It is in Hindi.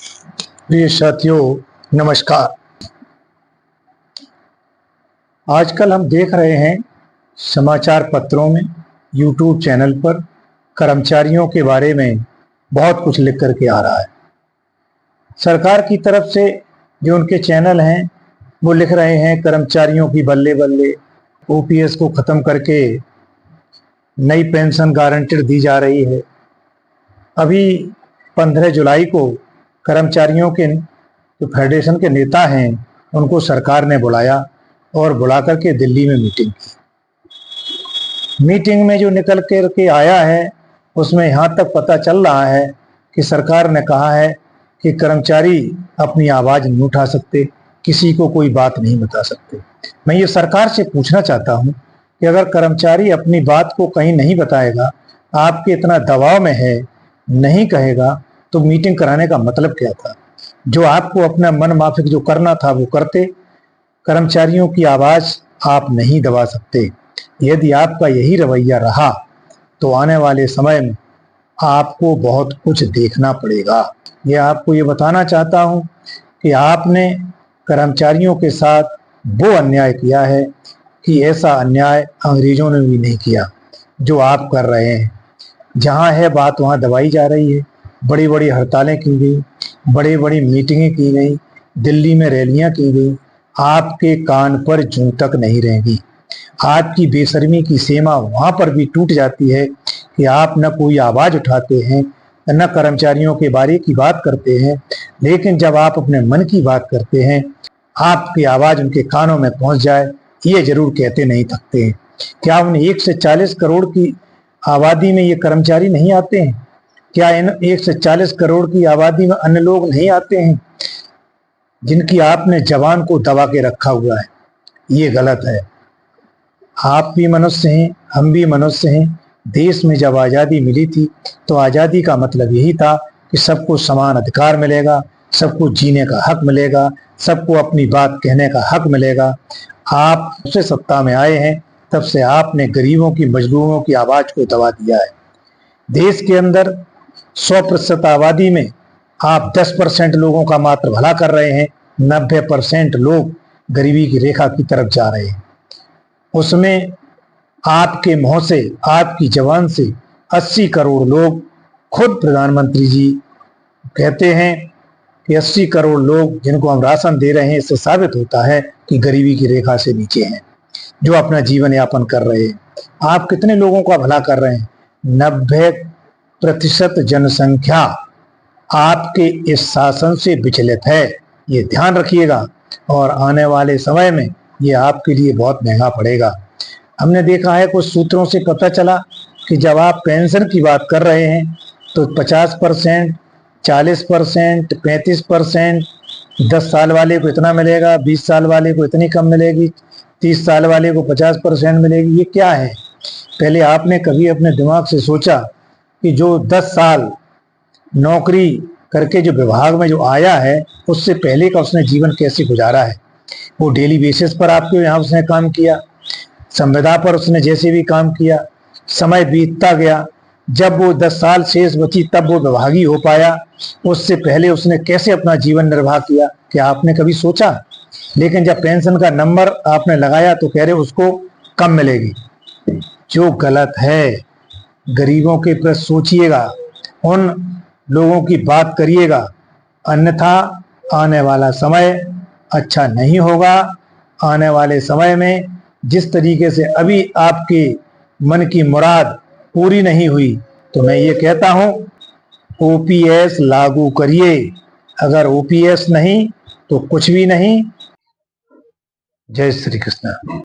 प्रिय साथियों, नमस्कार। आजकल हम देख रहे हैं समाचार पत्रों में, यूट्यूब चैनल पर कर्मचारियों के बारे में बहुत कुछ लिख करके आ रहा है। सरकार की तरफ से जो उनके चैनल हैं वो लिख रहे हैं कर्मचारियों की बल्ले बल्ले, ओपीएस को खत्म करके नई पेंशन गारंटेड दी जा रही है। अभी 15 जुलाई को कर्मचारियों के जो फेडरेशन के नेता हैं उनको सरकार ने बुलाया और बुला करके दिल्ली में मीटिंग की। मीटिंग में जो निकल कर के आया है उसमें यहाँ तक पता चल रहा है कि सरकार ने कहा है कि कर्मचारी अपनी आवाज़ नहीं उठा सकते, किसी को कोई बात नहीं बता सकते। मैं ये सरकार से पूछना चाहता हूँ कि अगर कर्मचारी अपनी बात को कहीं नहीं बताएगा, आपके इतना दबाव में है, नहीं कहेगा, तो मीटिंग कराने का मतलब क्या था? जो आपको अपना मन माफिक जो करना था वो करते। कर्मचारियों की आवाज़ आप नहीं दबा सकते। यदि आपका यही रवैया रहा तो आने वाले समय में आपको बहुत कुछ देखना पड़ेगा। ये आपको ये बताना चाहता हूँ कि आपने कर्मचारियों के साथ वो अन्याय किया है कि ऐसा अन्याय अंग्रेजों ने भी नहीं किया जो आप कर रहे हैं। जहाँ है बात वहाँ दबाई जा रही है। बड़ी बड़ी हड़तालें की गई, बड़ी बड़ी मीटिंगें की गई, दिल्ली में रैलियां की गई। आपके कान पर जूं तक नहीं रहेगी। आपकी बेशर्मी की सीमा वहां पर भी टूट जाती है कि आप न कोई आवाज उठाते हैं, न कर्मचारियों के बारे की बात करते हैं, लेकिन जब आप अपने मन की बात करते हैं, आपकी आवाज उनके कानों में पहुंच जाए, ये जरूर कहते नहीं थकते हैं। क्या उन 1 से 40 करोड़ की आबादी में ये कर्मचारी नहीं आते हैं? क्या इन 1 से 40 करोड़ की आबादी में अन्य लोग नहीं आते हैं जिनकी आपने जबान को दबा के रखा हुआ है? ये गलत है। आप भी मनुष्य हैं, हम भी मनुष्य हैं। देश में जब आज़ादी मिली थी तो आज़ादी का मतलब यही था कि सबको समान अधिकार मिलेगा, सबको जीने का हक मिलेगा, सबको अपनी बात कहने का हक मिलेगा। आप से सत्ता में आए हैं तब से आपने गरीबों की, मजदूरों की आवाज़ को दबा दिया है। देश के अंदर 100% आबादी में आप 10% लोगों का मात्र भला कर रहे हैं, 90% लोग गरीबी की रेखा की तरफ जा रहे हैं। उसमें आपके मुंह से, आपकी जबान से 80 करोड़ लोग, खुद प्रधानमंत्री जी कहते हैं कि 80 करोड़ लोग जिनको हम राशन दे रहे हैं, इससे साबित होता है कि गरीबी की रेखा से नीचे हैं, जो अपना जीवन यापन कर रहे हैं। आप कितने लोगों का भला कर रहे हैं? 90% जनसंख्या आपके इस शासन से विचलित है। ये ध्यान रखिएगा और आने वाले समय में ये आपके लिए बहुत महंगा पड़ेगा। हमने देखा है, कुछ सूत्रों से पता चला कि जब आप पेंशन की बात कर रहे हैं तो 50%, 40%, 35%, 10 साल वाले को इतना मिलेगा, 20 साल वाले को इतनी कम मिलेगी, 30 साल वाले को 50% मिलेगी। ये क्या है? पहले आपने कभी अपने दिमाग से सोचा कि जो 10 साल नौकरी करके जो विभाग में जो आया है उससे पहले का उसने जीवन कैसे गुजारा है? वो डेली बेसिस पर आपके यहाँ उसने काम किया, संविदा पर उसने जैसे भी काम किया, समय बीतता गया, जब वो 10 साल शेष बची तब वो विभागी हो पाया। उससे पहले उसने कैसे अपना जीवन निर्वाह किया, क्या आपने कभी सोचा? लेकिन जब पेंशन का नंबर आपने लगाया तो कह रहे उसको कम मिलेगी, जो गलत है। गरीबों के प्रति सोचिएगा, उन लोगों की बात करिएगा, अन्यथा आने वाला समय अच्छा नहीं होगा। आने वाले समय में जिस तरीके से अभी आपके मन की मुराद पूरी नहीं हुई, तो मैं ये कहता हूं ओपीएस लागू करिए। अगर ओपीएस नहीं तो कुछ भी नहीं। जय श्री कृष्ण।